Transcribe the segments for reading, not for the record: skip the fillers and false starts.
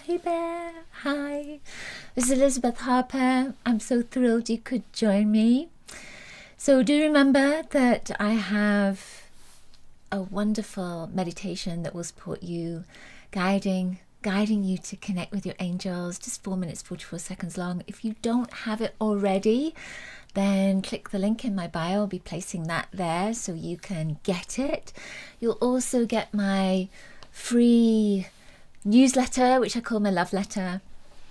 Hey there, hi. This is Elizabeth Harper. I'm so thrilled you could join me. So do remember that I have a wonderful meditation that will support you, guiding you to connect with your angels, just 4 minutes, 44 seconds long. If you don't have it already, then click the link in my bio. I'll be placing that there so you can get it. You'll also get my free newsletter, which I call my love letter,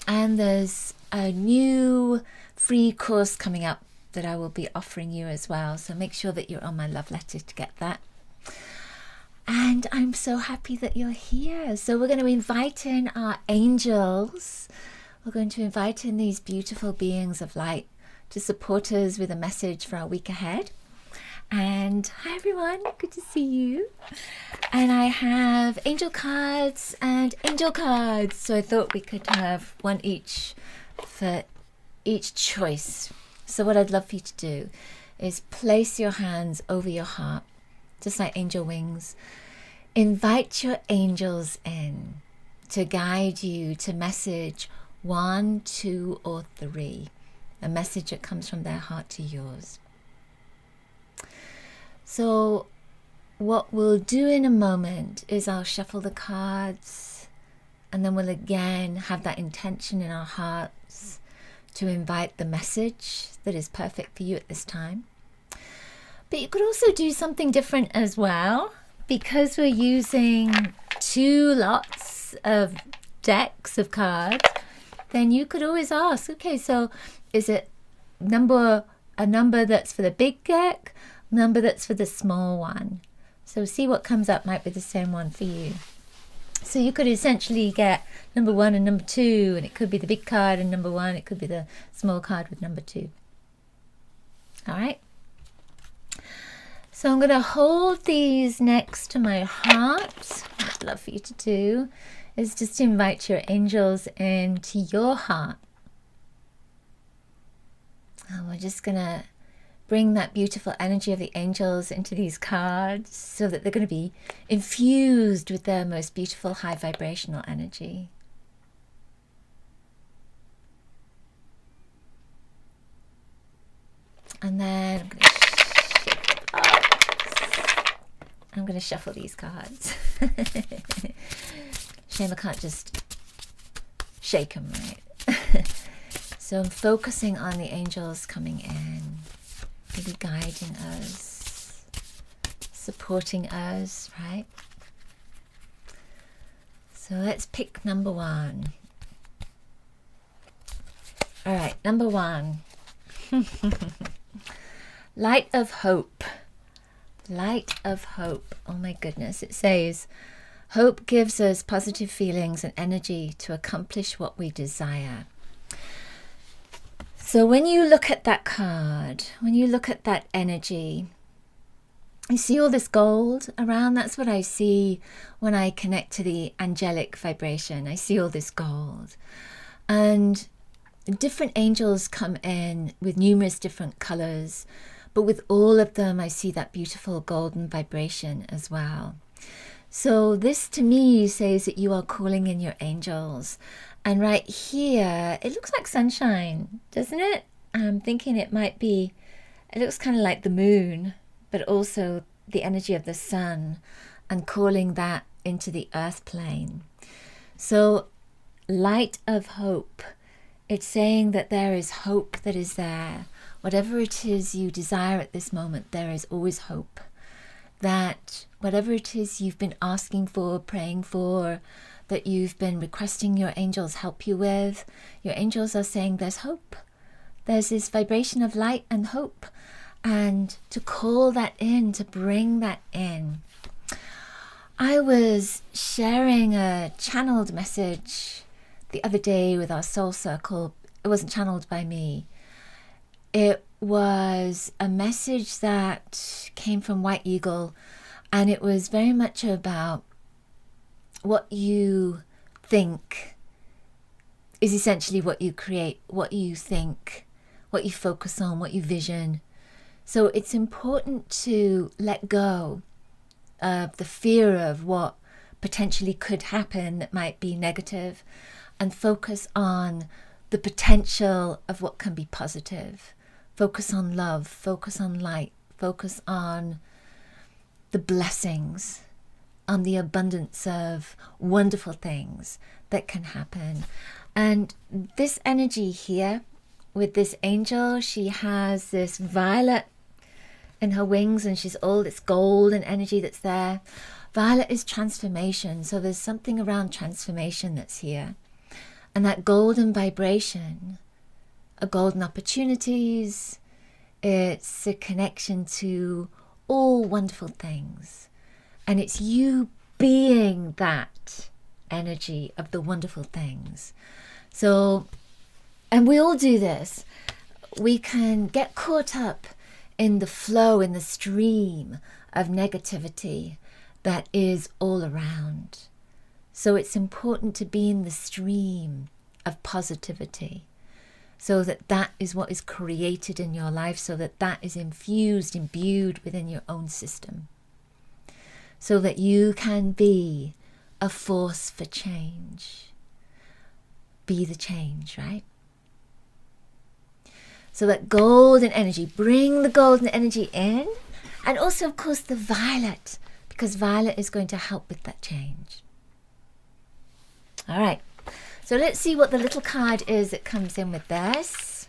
and there's a new free course coming up that I will be offering you as well, so make sure that you're on my love letter to get that. And I'm so happy that you're here. So we're going to invite in our angels. We're going to invite in these beautiful beings of light to support us with a message for our week ahead. And hi everyone, good to see you. And I have angel cards and angel cards, so I thought we could have one each for each choice. So what I'd love for you to do is place your hands over your heart, just like angel wings. Invite your angels in to guide you to message 1, 2, or 3, a message that comes from their heart to yours. So what we'll do in a moment is I'll shuffle the cards, and then we'll again have that intention in our hearts to invite the message that is perfect for you at this time. But you could also do something different as well, because we're using 2 lots of decks of cards. Then you could always ask, okay, so is it a number that's for the big deck, number that's for the small one? So see what comes up might be the same one for you. So you could essentially get number 1 and number 2, and it could be the big card and number 1, it could be the small card with number 2. All right. So I'm going to hold these next to my heart. What I'd love for you to do is just invite your angels into your heart. And we're just going to bring that beautiful energy of the angels into these cards so that they're going to be infused with their most beautiful high vibrational energy. And then I'm going to shuffle these cards. Shame I can't just shake them, right? So I'm focusing on the angels coming in, maybe guiding us, supporting us, right? So let's pick number 1. All right, number 1. Light of hope. Light of hope. Oh my goodness. It says, hope gives us positive feelings and energy to accomplish what we desire. So when you look at that card, when you look at that energy, you see all this gold around. That's what I see when I connect to the angelic vibration. I see all this gold. And different angels come in with numerous different colors, but with all of them, I see that beautiful golden vibration as well. So this to me says that you are calling in your angels. And right here, it looks like sunshine, doesn't it? I'm thinking it looks kind of like the moon, but also the energy of the sun, and calling that into the earth plane. So light of hope. It's saying that there is hope that is there. Whatever it is you desire at this moment, there is always hope. That whatever it is you've been asking for, praying for, that you've been requesting your angels help you with, your angels are saying there's hope. There's this vibration of light and hope. And to call that in, to bring that in. I was sharing a channeled message the other day with our soul circle. It wasn't channeled by me. It was a message that came from White Eagle, and it was very much about what you think is essentially what you create, what you think, what you focus on, what you vision. So it's important to let go of the fear of what potentially could happen that might be negative, and focus on the potential of what can be positive. Focus on love, focus on light, focus on the blessings, on the abundance of wonderful things that can happen. And this energy here with this angel, she has this violet in her wings, and she's all this golden energy that's there. Violet is transformation, so there's something around transformation that's here. And that golden vibration are golden opportunities. It's a connection to all wonderful things. And it's you being that energy of the wonderful things. So, and we all do this. We can get caught up in the flow, in the stream of negativity that is all around. So it's important to be in the stream of positivity, so that that is what is created in your life, so that that is infused, imbued within your own system, so that you can be a force for change. Be the change, right? So that golden energy, bring the golden energy in, and also, of course, the violet, because violet is going to help with that change. All right, so let's see what the little card is that comes in with this.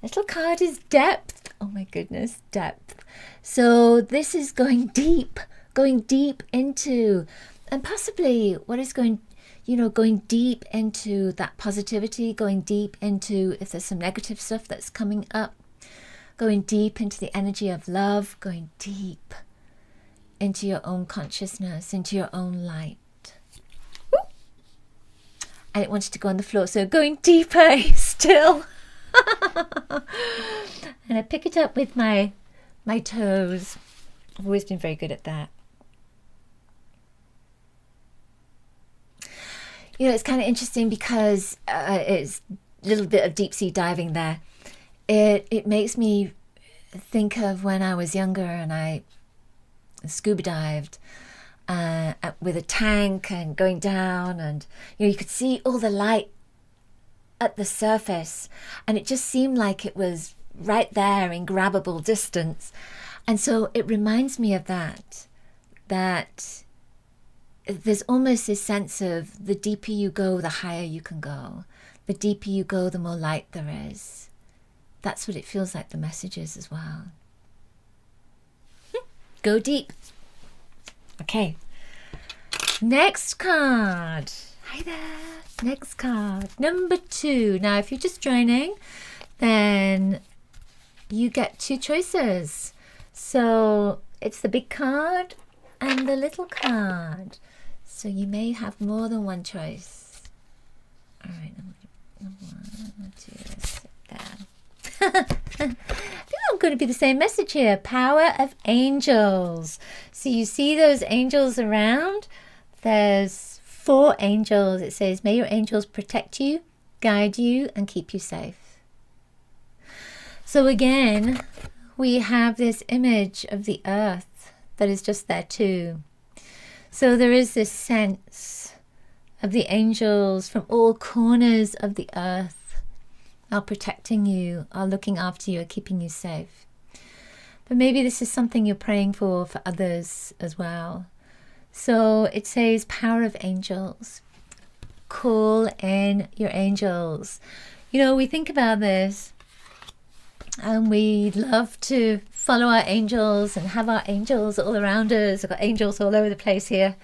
Little card is depth. Oh my goodness, depth. So this is going deep into, and possibly what is going deep into that positivity, going deep into if there's some negative stuff that's coming up, going deep into the energy of love, going deep into your own consciousness, into your own light. Woo! And it wants to go on the floor, so going deeper still. And I pick it up with my toes. I've always been very good at that. You know, it's kind of interesting because it's a little bit of deep sea diving there. It makes me think of when I was younger and I scuba dived with a tank and going down, and you could see all the light at the surface, and it just seemed like it was right there in grabbable distance. And so it reminds me of that there's almost this sense of the deeper you go, the higher you can go. The deeper you go, the more light there is. That's what it feels like the message is as well. Go deep. Okay. Next card. Hi there. Next card. Number 2. Now, if you're just joining, then you get 2 choices. So it's the big card and the little card. So you may have more than one choice. All right, number 1, number 2, let's sit there. I think I'm going to be the same message here. Power of angels. So you see those angels around? There's 4 angels. It says, may your angels protect you, guide you, and keep you safe. So again, we have this image of the earth that is just there too. So there is this sense of the angels from all corners of the earth are protecting you, are looking after you, are keeping you safe. But maybe this is something you're praying for others as well. So it says power of angels. Call in your angels. You know, we think about this and we love to follow our angels and have our angels all around us. I've got angels all over the place here.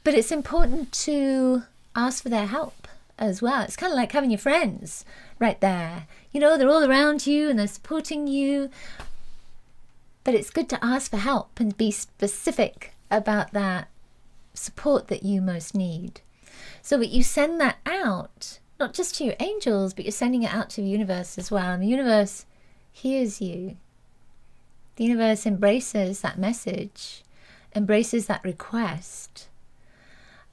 But it's important to ask for their help as well. It's kind of like having your friends right there. You know, they're all around you and they're supporting you. But it's good to ask for help and be specific about that support that you most need. So that you send that out, not just to your angels, but you're sending it out to the universe as well. And the universe hears you. The universe embraces that message, embraces that request.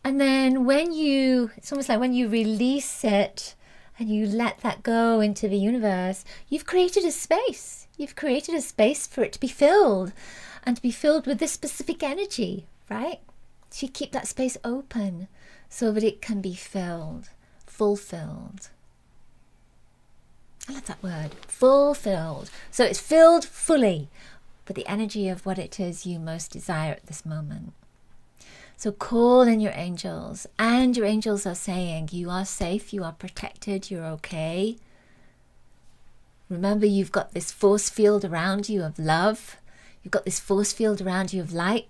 And then it's almost like when you release it and you let that go into the universe, you've created a space. You've created a space for it to be filled, and to be filled with this specific energy, right? So you keep that space open so that it can be filled, fulfilled. I love that word, fulfilled. So it's filled fully with the energy of what it is you most desire at this moment. So call in your angels, and your angels are saying you are safe, you are protected, you're okay. Remember, you've got this force field around you of love. You've got this force field around you of light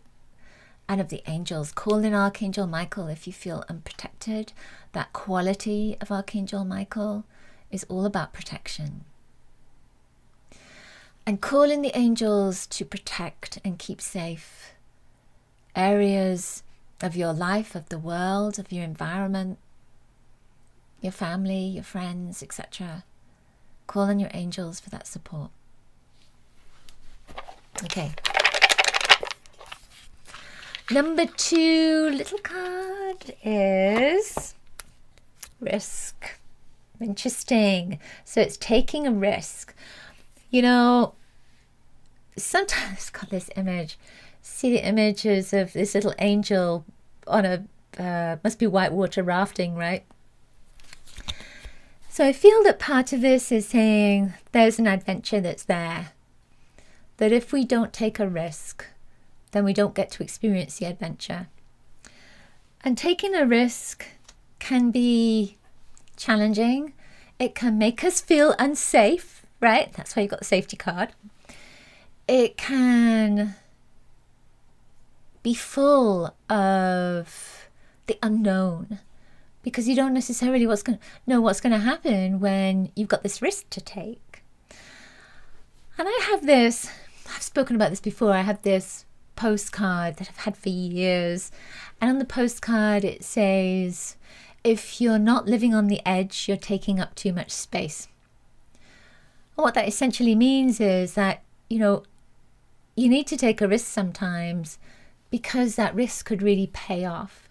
and of the angels. Call in Archangel Michael if you feel unprotected. That quality of Archangel Michael is all about protection. And call in the angels to protect and keep safe areas of your life, of the world, of your environment, your family, your friends, etc. Call on your angels for that support. Okay. Number 2 little card is risk. Interesting. So it's taking a risk. You know, sometimes got this image. See the images of this little angel on a must be whitewater rafting, right? So I feel that part of this is saying there's an adventure that's there. That if we don't take a risk, then we don't get to experience the adventure. And taking a risk can be challenging. It can make us feel unsafe, right? That's why you've got the safety card. It can be full of the unknown, because you don't necessarily know what's going to happen when you've got this risk to take. And I have this, I've spoken about this before, I have this postcard that I've had for years, and on the postcard it says, if you're not living on the edge, you're taking up too much space. And what that essentially means is that, you know, you need to take a risk sometimes, because that risk could really pay off.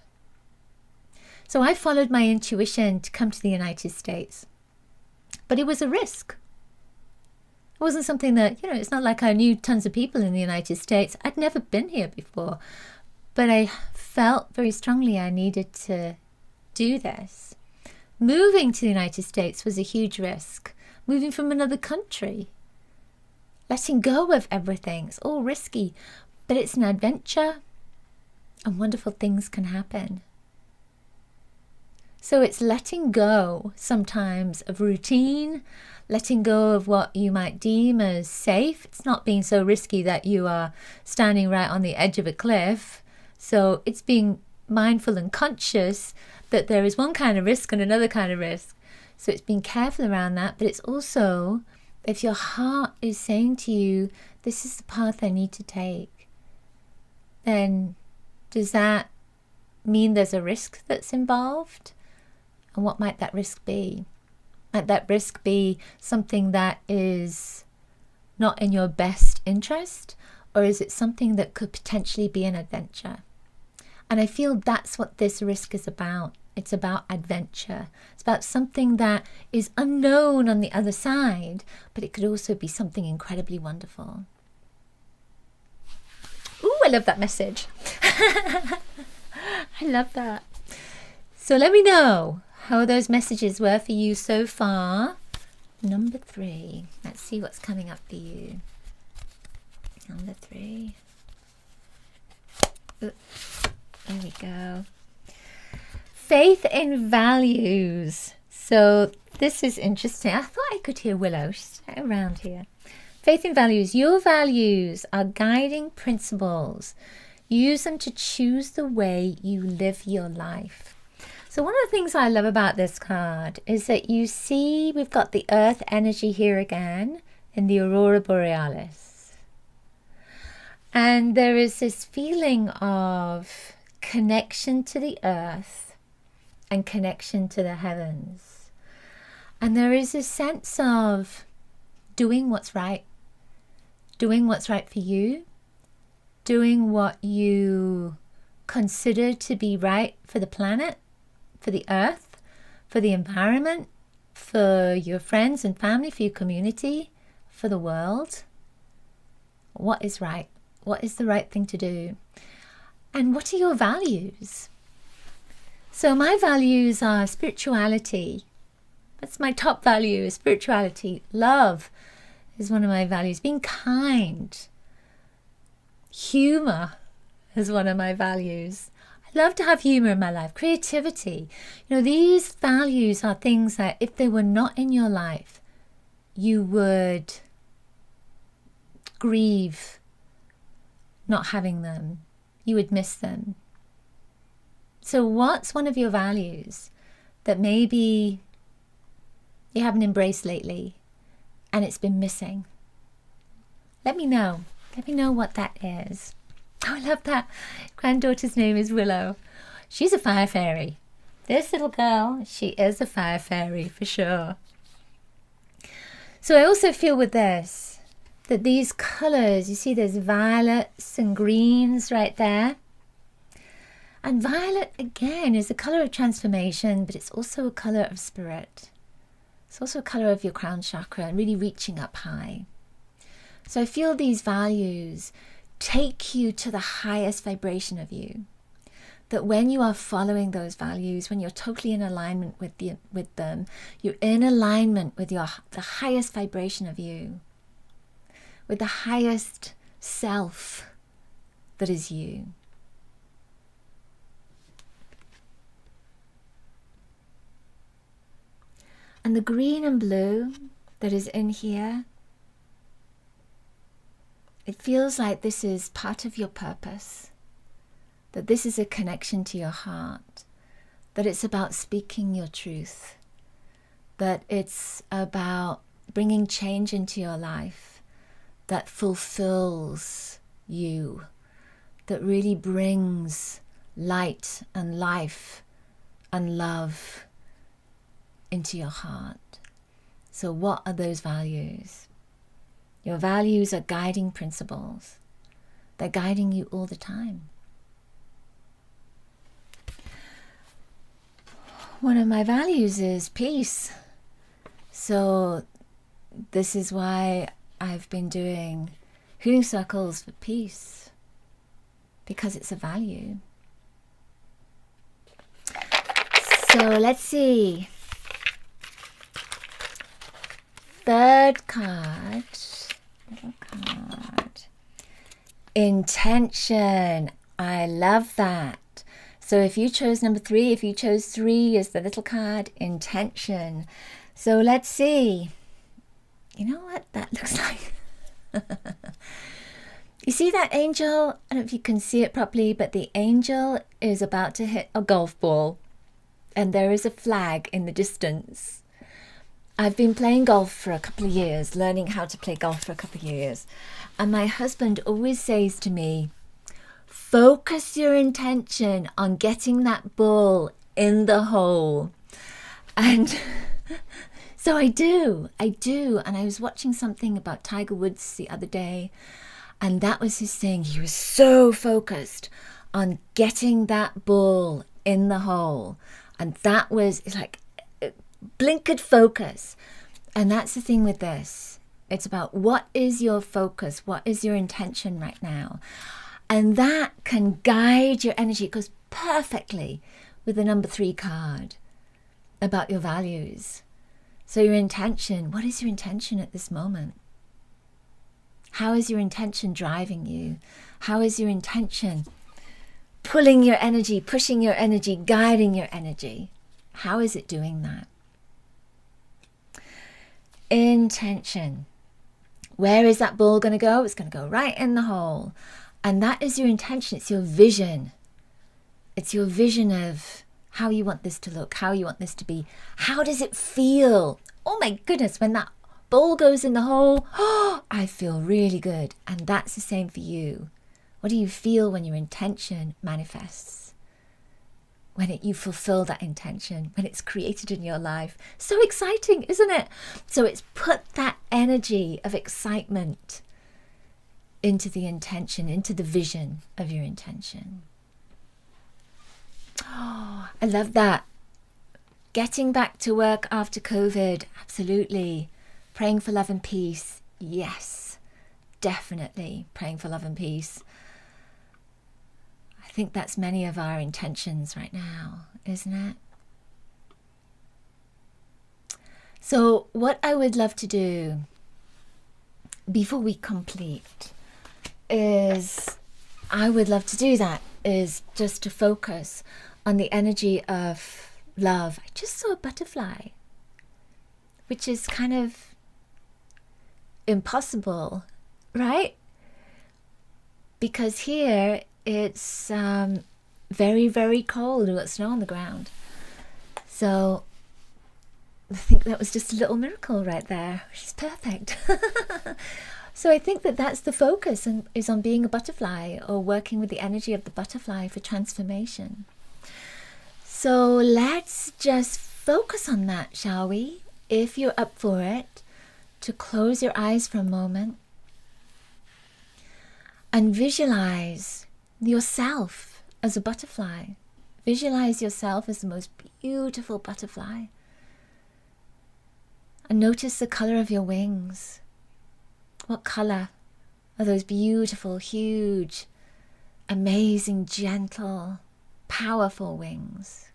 So I followed my intuition to come to the United States, but it was a risk. It wasn't something that, you know, it's not like I knew tons of people in the United States. I'd never been here before, but I felt very strongly I needed to do this. Moving to the United States was a huge risk. Moving from another country, letting go of everything, it's all risky, but it's an adventure and wonderful things can happen. So it's letting go sometimes of routine, letting go of what you might deem as safe. It's not being so risky that you are standing right on the edge of a cliff. So it's being mindful and conscious that there is one kind of risk and another kind of risk. So it's being careful around that, but it's also, if your heart is saying to you, this is the path I need to take, then does that mean there's a risk that's involved? And what might that risk be? Might that risk be something that is not in your best interest? Or is it something that could potentially be an adventure? And I feel that's what this risk is about. It's about adventure. It's about something that is unknown on the other side, but it could also be something incredibly wonderful. Ooh, I love that message. I love that. So let me know how those messages were for you so far. Number 3. Let's see what's coming up for you. Number 3. Ooh, there we go. Faith in values. So this is interesting. I thought I could hear Willow. She's around here. Faith in values. Your values are guiding principles. Use them to choose the way you live your life. So one of the things I love about this card is that you see we've got the earth energy here again in the Aurora Borealis. And there is this feeling of connection to the earth and connection to the heavens. And there is a sense of doing what's right. Doing what's right for you. Doing what you consider to be right for the planet, for the earth, for the environment, for your friends and family, for your community, for the world. What is right? What is the right thing to do? And what are your values? So my values are spirituality. That's my top value, is spirituality. Love is one of my values. Being kind. Humor is one of my values. I love to have humor in my life. Creativity. These values are things that if they were not in your life, you would grieve not having them. You would miss them. So what's one of your values that maybe you haven't embraced lately and it's been missing? Let me know. Let me know what that is. Oh, I love that. Granddaughter's name is Willow. She's a fire fairy. This little girl, she is a fire fairy for sure. So I also feel with this, that these colours, you see there's violets and greens right there. And violet, again, is a colour of transformation, but it's also a colour of spirit. It's also a colour of your crown chakra and really reaching up high. So I feel these values take you to the highest vibration of you. That when you are following those values, when you're totally in alignment with them, you're in alignment with the highest vibration of you, with the highest self that is you. And the green and blue that is in here, it feels like this is part of your purpose, that this is a connection to your heart, that it's about speaking your truth, that it's about bringing change into your life that fulfills you, that really brings light and life and love into your heart. So what are those values? Your values are guiding principles. They're guiding you all the time. One of my values is peace. So this is why I've been doing healing circles for peace, because it's a value. So let's see. Third card. Little card. Intention. I love that. So if you chose number 3, if you chose 3 as the little card, intention. So let's see. You know what that looks like? You see that angel? I don't know if you can see it properly, but the angel is about to hit a golf ball. And there is a flag in the distance. I've been playing golf for a couple of years, learning how to play golf for a couple of years. And my husband always says to me, focus your intention on getting that ball in the hole. And so I do. And I was watching something about Tiger Woods the other day, and that was his thing. He was so focused on getting that ball in the hole. And that was like blinkered focus. And that's the thing with this. It's about what is your focus? What is your intention right now? And that can guide your energy. It goes perfectly with the number 3 card about your values. So your intention, what is your intention at this moment? How is your intention driving you? How is your intention pulling your energy, pushing your energy, guiding your energy? How is it doing that? Intention. Where is that ball going to go? It's going to go right in the hole. And that is your intention. It's your vision. It's your vision of how you want this to look, how you want this to be. How does it feel? Oh my goodness, when that ball goes in the hole, I feel really good. And that's the same for you. What do you feel when your intention manifests? When you fulfill that intention, when it's created in your life. So exciting, isn't it? So it's put that energy of excitement into the intention, into the vision of your intention. Oh, I love that. Getting back to work after COVID, absolutely. Praying for love and peace, yes, definitely praying for love and peace. I I think that's many of our intentions right now, isn't it? So what I would love to do before we complete is, I would love to do that, is just to focus on the energy of love. I just saw a butterfly, which is kind of impossible, right? Because here it's very, very cold. We've got snow on the ground. So I think that was just a little miracle right there, which is perfect. So I think that that's the focus, and is on being a butterfly, or working with the energy of the butterfly for transformation. So let's just focus on that, shall we? If you're up for it, to close your eyes for a moment and visualize yourself as a butterfly. Visualize yourself as the most beautiful butterfly. And notice the color of your wings. What color are those beautiful, huge, amazing, gentle, powerful wings?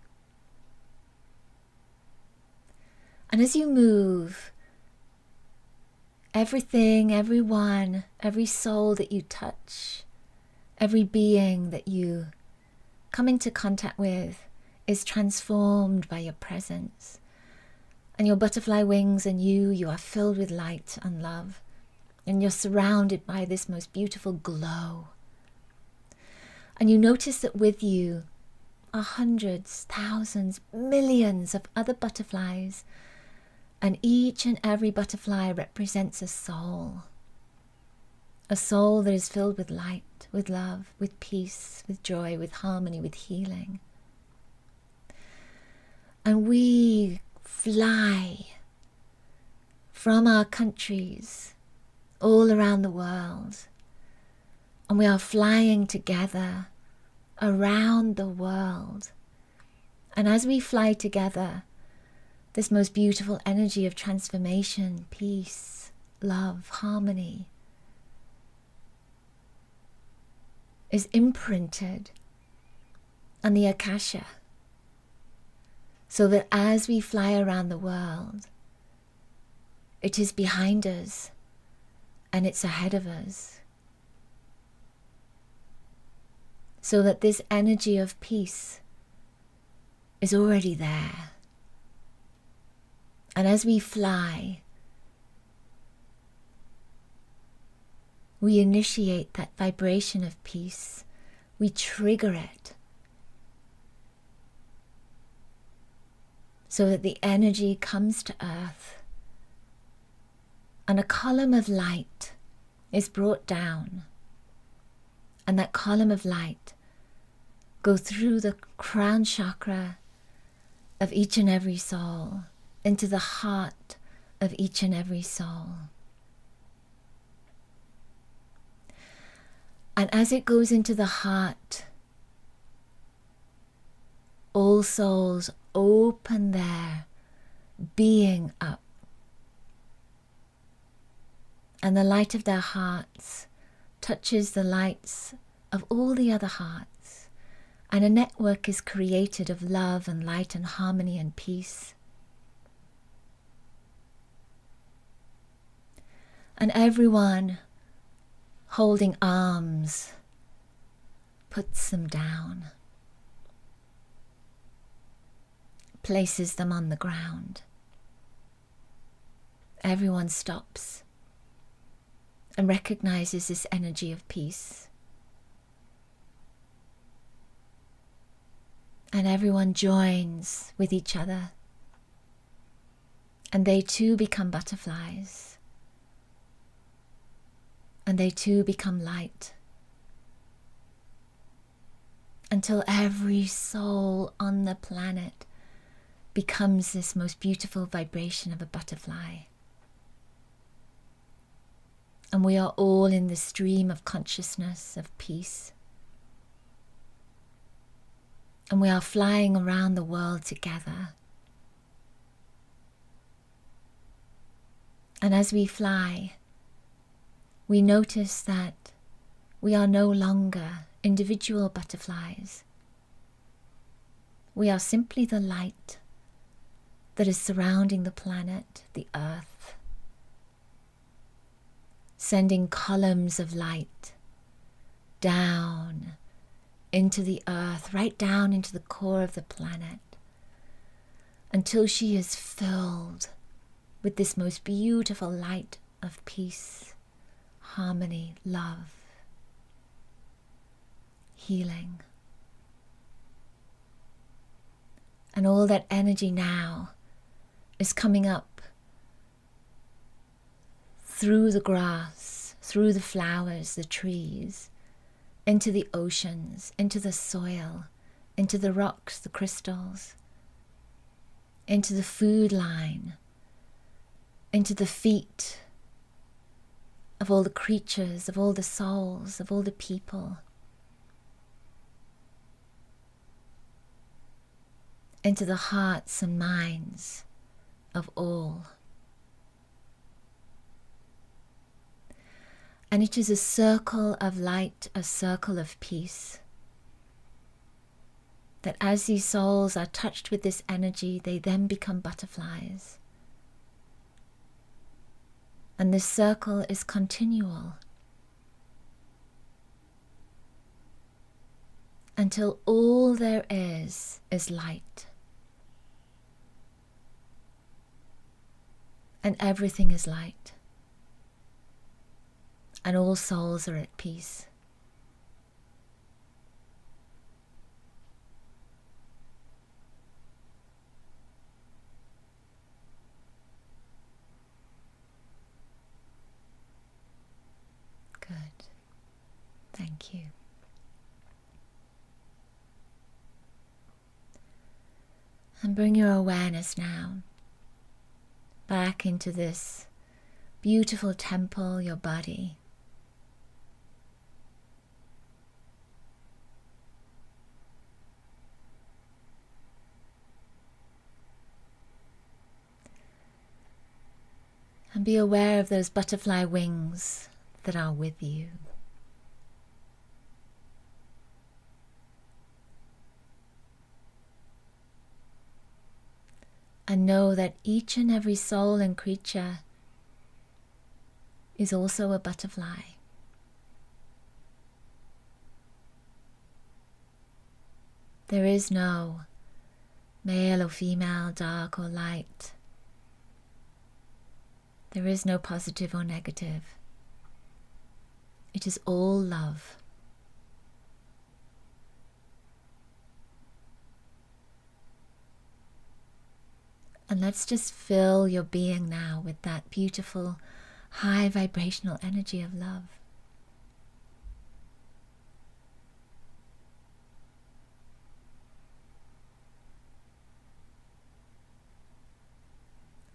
And as you move, everything, everyone, every soul that you touch, every being that you come into contact with is transformed by your presence. And your butterfly wings and you are filled with light and love. And you're surrounded by this most beautiful glow. And you notice that with you are hundreds, thousands, millions of other butterflies. And each and every butterfly represents a soul. A soul that is filled with light, with love, with peace, with joy, with harmony, with healing. And we fly from our countries all around the world, and we are flying together around the world. And as we fly together, this most beautiful energy of transformation, peace, love, harmony is imprinted on the Akasha, so that as we fly around the world, it is behind us and it's ahead of us. So that this energy of peace is already there. And as we fly, we initiate that vibration of peace. We trigger it. So that the energy comes to earth. And a column of light is brought down. And that column of light goes through the crown chakra of each and every soul, into the heart of each and every soul. And as it goes into the heart, all souls open their being up. And the light of their hearts touches the lights of all the other hearts. And a network is created of love and light and harmony and peace. And everyone holding arms puts them down, places them on the ground. Everyone stops and recognizes this energy of peace. And everyone joins with each other. And they too become butterflies. And they too become light. Until every soul on the planet becomes this most beautiful vibration of a butterfly. And we are all in the stream of consciousness, of peace. And we are flying around the world together. And as we fly, we notice that we are no longer individual butterflies. We are simply the light that is surrounding the planet, the earth, sending columns of light down into the earth, right down into the core of the planet, until she is filled with this most beautiful light of peace, harmony, love, healing. And all that energy now is coming up through the grass, through the flowers, the trees, into the oceans, into the soil, into the rocks, the crystals, into the food line, into the feet of all the creatures, of all the souls, of all the people, into the hearts and minds of all. And it is a circle of light, a circle of peace, that as these souls are touched with this energy, they then become butterflies. And this circle is continual until all there is light. And everything is light. And all souls are at peace. Good. Thank you. And bring your awareness now back into this beautiful temple, your body. And be aware of those butterfly wings that are with you. And know that each and every soul and creature is also a butterfly. There is no male or female, dark or light. There is no positive or negative. It is all love. And let's just fill your being now with that beautiful, high vibrational energy of love.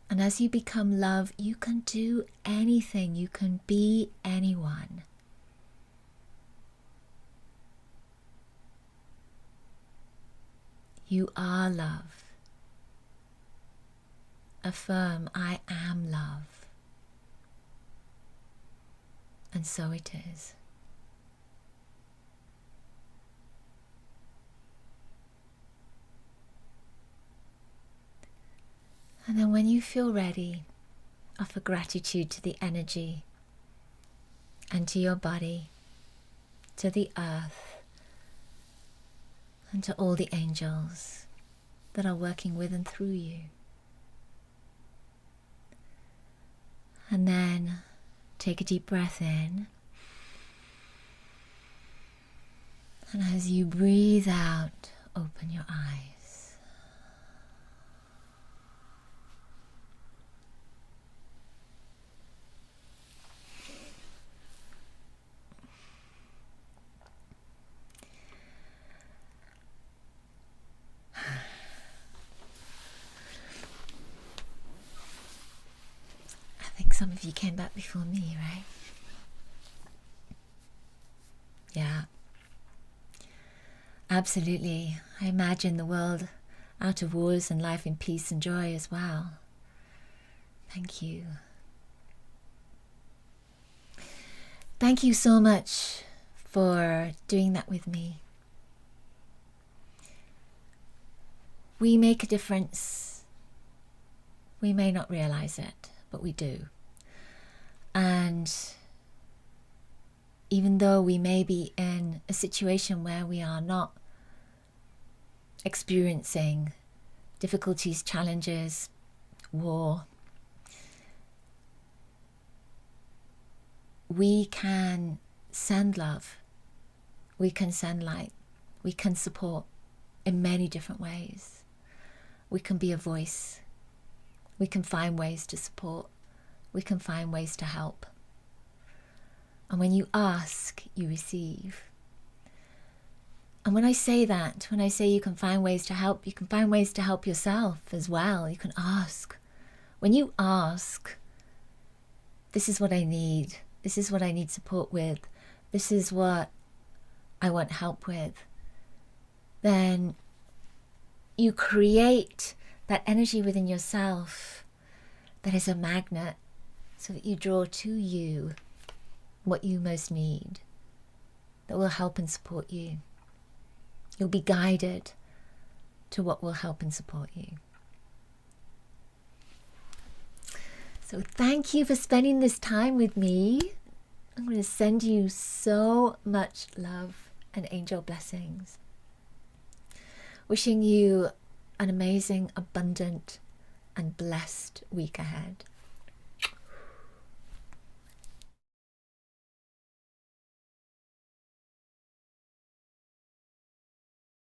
And as you become love, you can do anything. You can be anyone. You are love. Affirm, I am love. And so it is. And then when you feel ready, offer gratitude to the energy and to your body, to the earth, and to all the angels that are working with and through you. And then take a deep breath in. And as you breathe out, open your eyes. Some of you came back before me, right? Yeah. Absolutely. I imagine the world out of wars and life in peace and joy as well. Thank you. Thank you so much for doing that with me. We make a difference. We may not realize it, but we do. And even though we may be in a situation where we are not experiencing difficulties, challenges, war, we can send love, we can send light, we can support in many different ways. We can be a voice, we can find ways to support, we can find ways to help. And when you ask, you receive. And when I say that, when I say you can find ways to help, you can find ways to help yourself as well. You can ask. When you ask, this is what I need. This is what I need support with. This is what I want help with. Then you create that energy within yourself that is a magnet, so that you draw to you what you most need, that will help and support you. You'll be guided to what will help and support you. So thank you for spending this time with me. I'm going to send you so much love and angel blessings. Wishing you an amazing, abundant, and blessed week ahead.